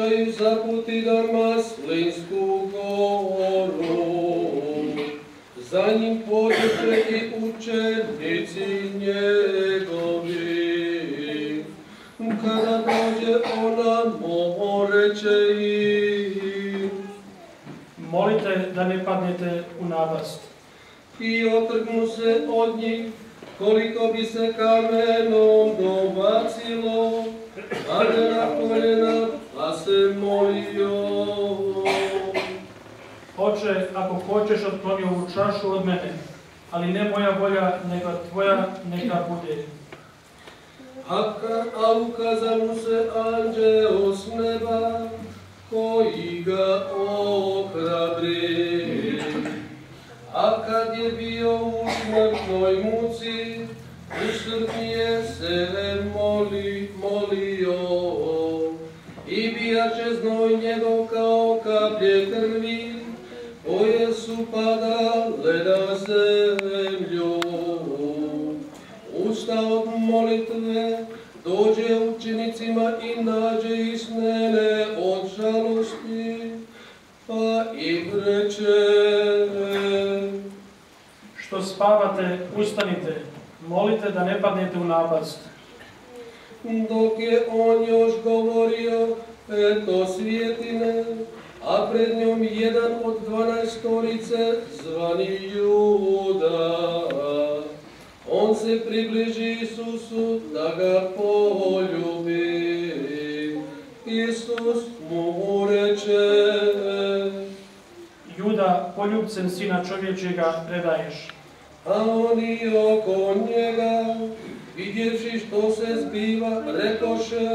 pokušaju zaputi Damaslinsku goru. Za njim pođeše i učenici njegovi. Kada dođe ona reče im: molite da ne padnete u napast. I otrgnu se od njih koliko bi se kamenom dobacilo, pade na koljena pa se molio: Oče, ako hoćeš, otkloni ovu čašu od mene, ali ne moja volja, nego tvoja neka bude. A ukazao mu se anđeo s neba, koji ga ohrabri. A kad je bio u smrtnoj muci, usrdnije se molio. I bijače znoj njegov kao kaplje krvi, koje su padale na zemlju. Usta od molitve, dođe učenicima i nađe isnene od žalosti, pa im reče: što spavate, ustanite, molite da ne padnete u napast. Dok je on još govorio, eto svijetine, a pred njom jedan od 12 zvani Juda. On se približi Isusu da ga poljubi. Isus mu reče: Juda, poljubcem Sina čovječega predaješ. A oni oko njega, vidjevši što se zbiva, rekoše: